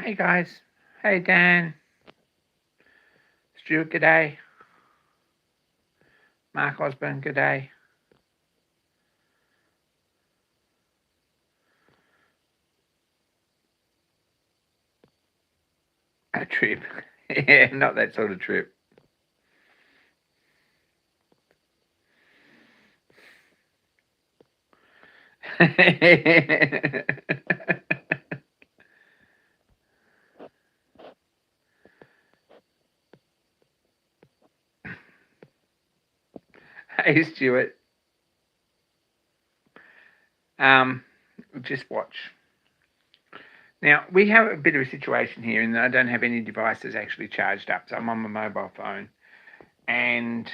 Hey guys. Hey Dan. Stuart, g'day. Mark Osborne, g'day. A trip. Yeah, not that sort of trip. Hey Stuart. Um, just watch. Now we have a bit of a situation here, and I don't have any devices actually charged up, so I'm on my mobile phone, and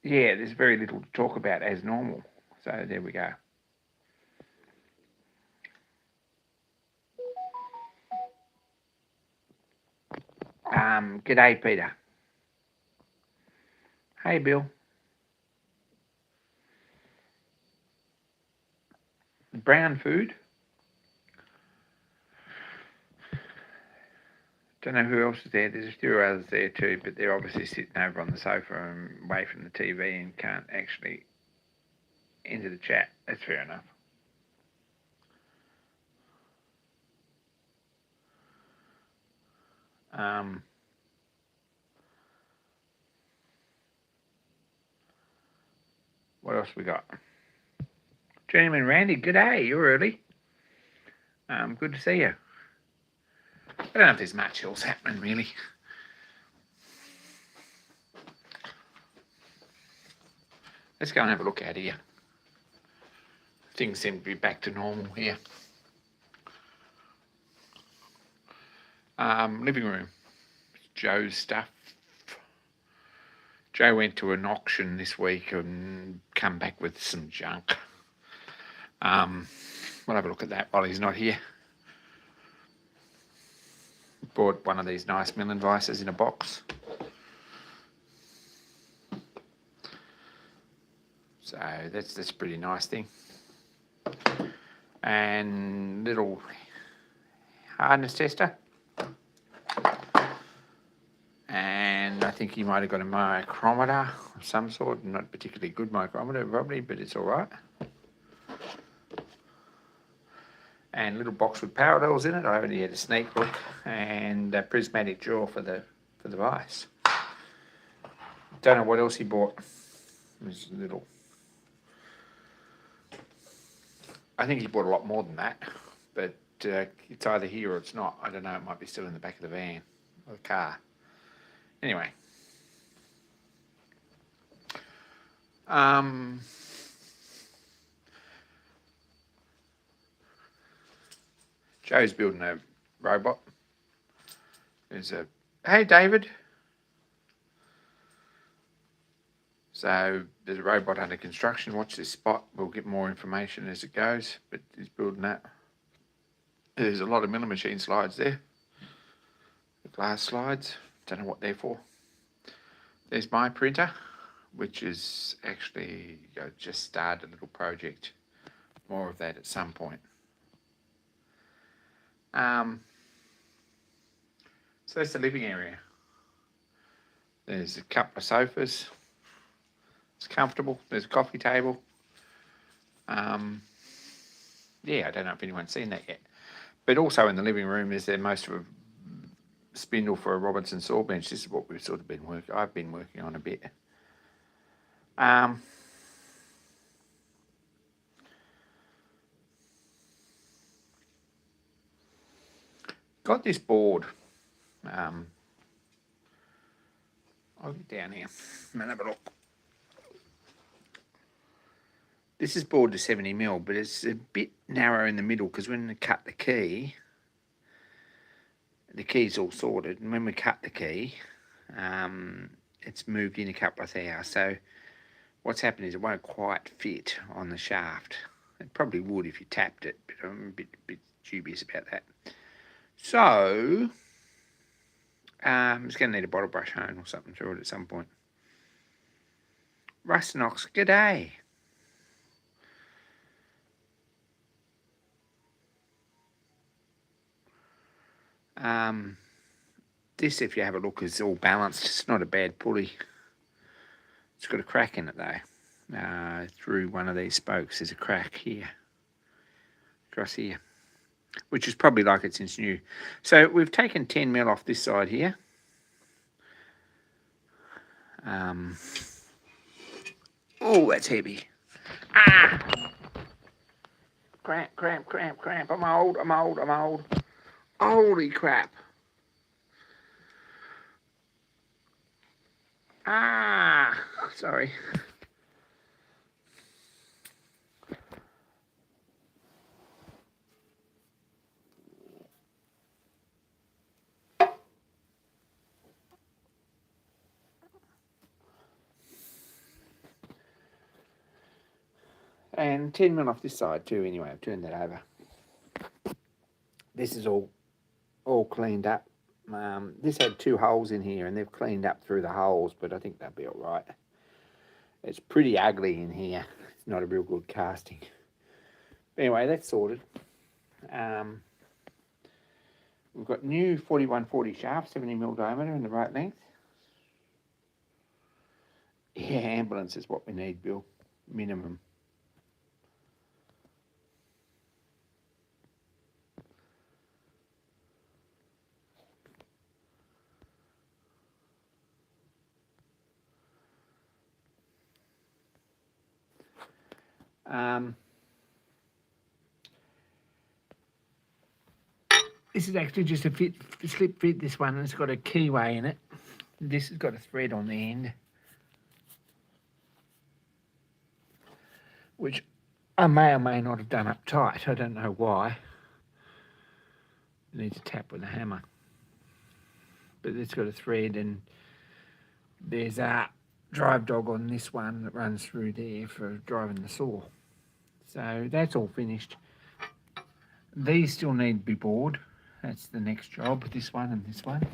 yeah, there's very little to talk about as normal. So there we go. G'day, Peter. Hey, Bill. Brown food. Don't know who else is there. There's a few others there too, but they're obviously sitting over on the sofa and away from the TV and can't actually enter the chat. That's fair enough. What else we got? Journeyman Randy, good day. You're early. Good to see you. I don't know if there's much else happening really. Let's go and have a look at here. Things seem to be back to normal here. Living room. Joe's stuff. Joe went to an auction this week and come back with some junk. We'll have a look at that while he's not here. Bought one of these nice milling vices in a box. So that's a pretty nice thing. And little hardness tester. And I think he might have got a micrometer of some sort. Not a particularly good micrometer probably, but it's all right. And a little box with parallels in it. I only had a sneak look, and a prismatic jaw for the vice. Don't know what else he bought. It was little. I think he bought a lot more than that, but it's either here or it's not. I don't know. It might be still in the back of the van or the car. Anyway. Joe's building a robot. Hey David. So there's a robot under construction. Watch this spot. We'll get more information as it goes, but he's building that. There's a lot of milling machine slides there. The glass slides. Don't know what they're for. There's my printer, which is actually just started a little project. More of that at some point. So that's the living area. There's a couple of sofas. It's comfortable. There's a coffee table. Yeah, I don't know if anyone's seen that yet. But also in the living room is there most of a spindle for a Robinson saw bench. This is what we've sort of been working. I've been working on a bit. Got this board. I'll get down here and have a look. This is bored to 70mm, but it's a bit narrow in the middle because when we cut the key's all sorted, and when we cut the key, it's moved in a couple of hours. So what's happened is it won't quite fit on the shaft. It probably would if you tapped it, but I'm a bit dubious about that. So it's going to need a bottle brush hone or something through it at some point. Rust Knox, g'day. This, if you have a look, is all balanced. It's not a bad pulley. It's got a crack in it though. Through one of these spokes, there's a crack here, across here, which is probably like it since new. So we've taken 10mm off this side here. Oh, that's heavy. Ah! Cramp, cramp, cramp, cramp. I'm old. Holy crap. Ah, sorry. And 10mm off this side too anyway. I've turned that over. This is all cleaned up. This had 2 holes in here and they've cleaned up through the holes, but I think they'll be all right. It's pretty ugly in here. It's not a real good casting. Anyway, that's sorted. We've got new 4140 shaft, 70mm diameter in the right length. Yeah, ambulance is what we need, Bill. Minimum. This is actually just a slip fit, this one, and it's got a keyway in it. This has got a thread on the end, which I may or may not have done up tight. I don't know why. I need to tap with a hammer. But it's got a thread, and there's a drive dog on this one that runs through there for driving the saw. So that's all finished. These still need to be bored. That's the next job, this one and this one.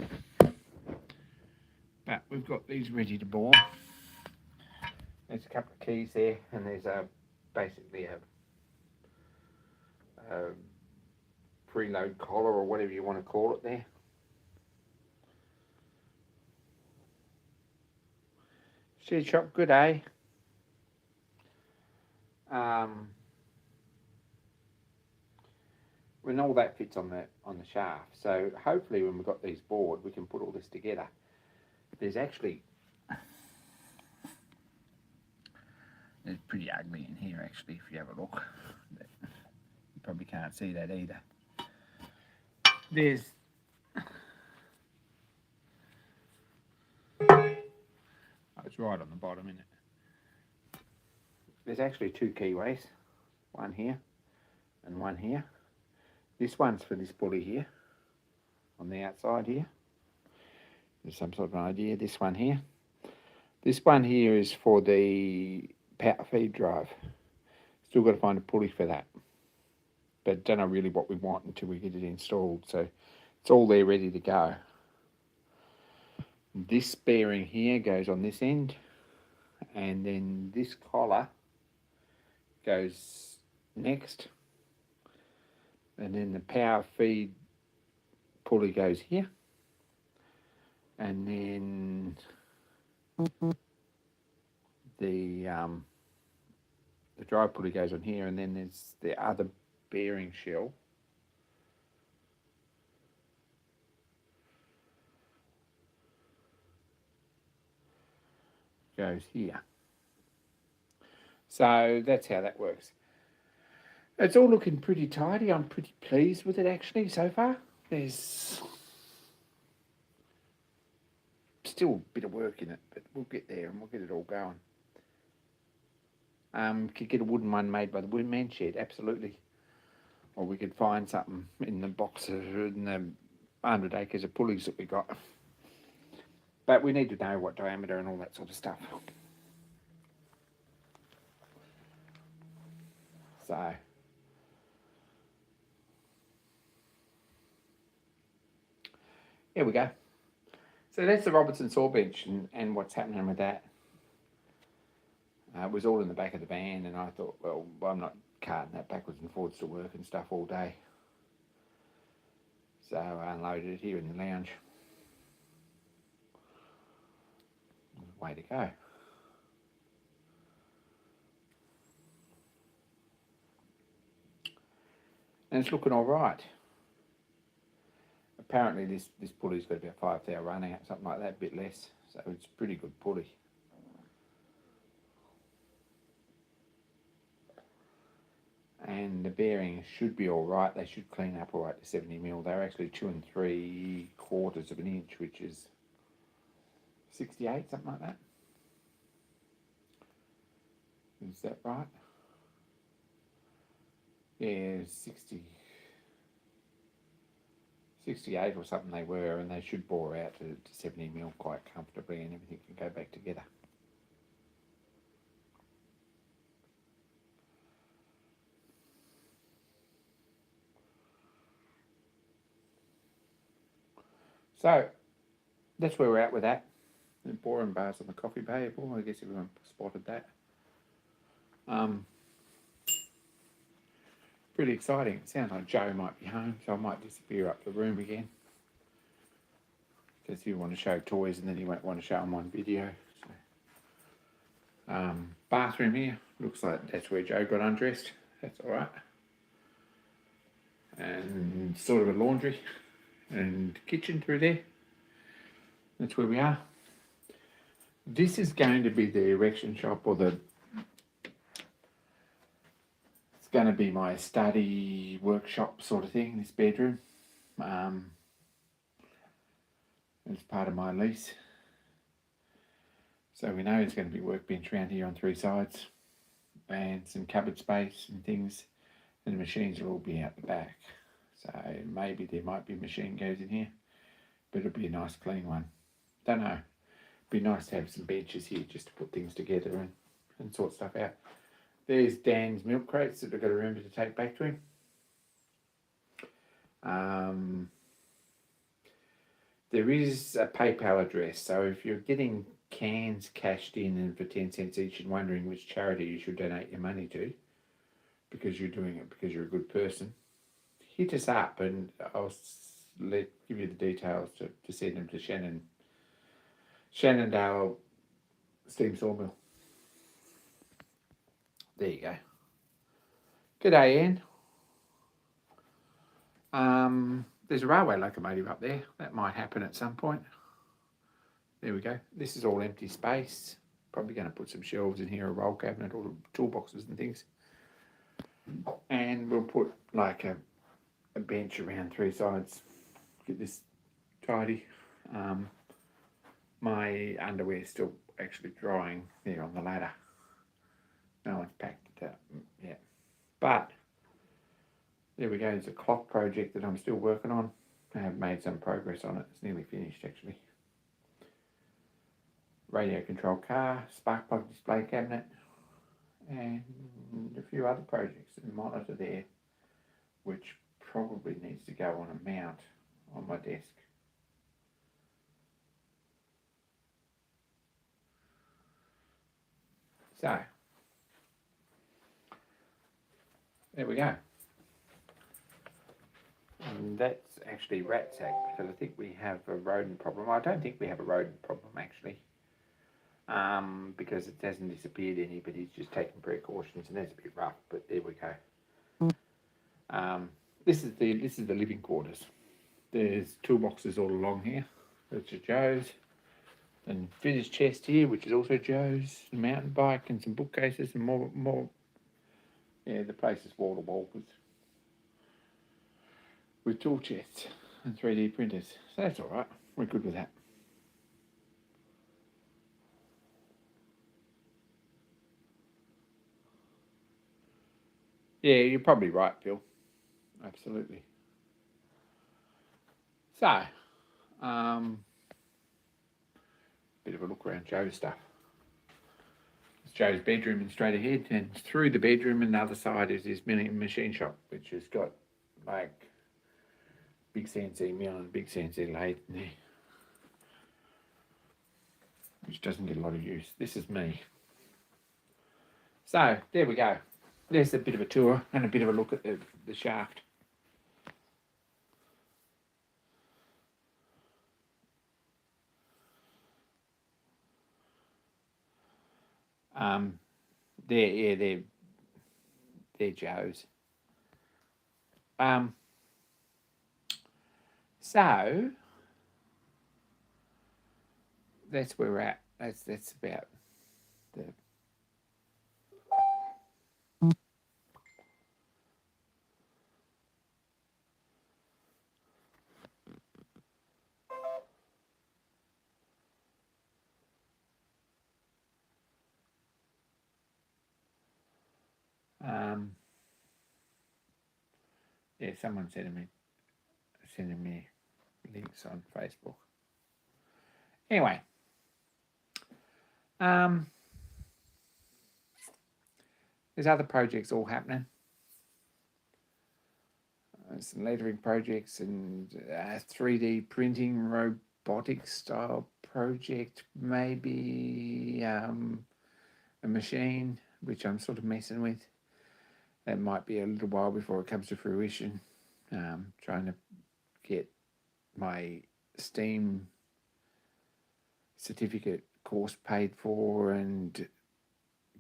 But we've got these ready to bore. There's a couple of keys there, and there's basically a preload collar or whatever you want to call it there. Shed shop, good, eh? When all that fits on the shaft, so hopefully when we've got these bored, we can put all this together. There's actually, it's pretty ugly in here actually. If you have a look, you probably can't see that either. There's it's right on the bottom, isn't it? There's actually 2 keyways, one here and one here. This one's for this pulley here, on the outside here. There's some sort of an idea. This one here. This one here is for the power feed drive. Still got to find a pulley for that. But don't know really what we want until we get it installed. So it's all there ready to go. This bearing here goes on this end. And then this collar goes next. And then the power feed pulley goes here. And then the drive pulley goes on here, and then there's the other bearing shell goes here. So that's how that works. It's all looking pretty tidy. I'm pretty pleased with it actually so far. There's still a bit of work in it, but we'll get there and we'll get it all going. Could get a wooden one made by the Woodman Shed, absolutely. Or we could find something in the box in the 100 acres of pulleys that we got. But we need to know what diameter and all that sort of stuff. So here we go. So that's the Robertson saw bench and what's happening with that. It was all in the back of the van, and I thought, well, I'm not carting that backwards and forwards to work and stuff all day. So I unloaded it here in the lounge. Way to go. And it's looking all right. Apparently this pulley's got about 5,000 run out, something like that, a bit less. So it's a pretty good pulley. And the bearings should be all right. They should clean up all right to 70mm. They're actually 2 3/4 of an inch, which is 68, something like that. Is that right? Yeah, 68 or something they were, and they should bore out to 70mm quite comfortably, and everything can go back together. So that's where we're at with that. The boring bars on the coffee table. I guess everyone spotted that. Pretty exciting. It sounds like Joe might be home, so I might disappear up the room again. Because he'll want to show toys and then he won't want to show them on video. So, bathroom here. Looks like that's where Joe got undressed. That's all right. And sort of a laundry and kitchen through there. That's where we are. This is going to be the erection shop, or it's going to be my study workshop sort of thing, this bedroom. It's part of my lease. So we know there's going to be workbench around here on 3 sides and some cupboard space and things, and the machines will all be out the back. So maybe there might be machine goes in here, but it'll be a nice clean one. Don't know. Be nice to have some benches here just to put things together and sort stuff out. There's Dan's milk crates that I've got to remember to take back to him. There is a PayPal address, so if you're getting cans cashed in and for 10 cents each and wondering which charity you should donate your money to, because you're doing it because you're a good person, hit us up and I'll give you the details to send them to Shannondale Steam Sawmill. There you go. G'day, Anne. There's a railway locomotive up there. That might happen at some point. There we go. This is all empty space. Probably going to put some shelves in here, a roll cabinet, or toolboxes and things. And we'll put like a bench around 3 sides. Get this tidy. My underwear's still actually drying there on the ladder. No one's packed it up yet. But there we go. There's a clock project that I'm still working on. I have made some progress on it. It's nearly finished actually. Radio control car, spark plug display cabinet, and a few other projects. And monitor there, which probably needs to go on a mount on my desk. So there we go. And that's actually rat sack, because I think we have a rodent problem. I don't think we have a rodent problem actually, because it hasn't disappeared any, but he's just taking precautions, and that's a bit rough. But there we go. This is the living quarters. There's toolboxes all along here. That's a Joe's, and fitter's chest here, which is also Joe's. A mountain bike and some bookcases and more. Yeah, the place is wall to wall with tool chests and 3D printers. So that's all right. We're good with that. Yeah, you're probably right, Phil. Absolutely. So, bit of a look around Joe's stuff. It's Joe's bedroom and straight ahead, and through the bedroom and the other side is his machine shop, which has got like big CNC mill and big CNC lathe in there, which doesn't get a lot of use. This is me. So there we go. There's a bit of a tour and a bit of a look at the shaft. They're Joes. So that's where we're at. That's about the. Yeah, someone sending me links on Facebook. Anyway, there's other projects all happening. Some lettering projects and 3D printing robotic style project, maybe a machine which I'm sort of messing with. That might be a little while before it comes to fruition. Trying to get my Steam certificate course paid for and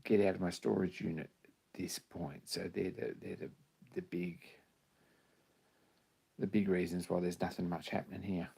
get out of my storage unit at this point. So they're the big reasons why there's nothing much happening here.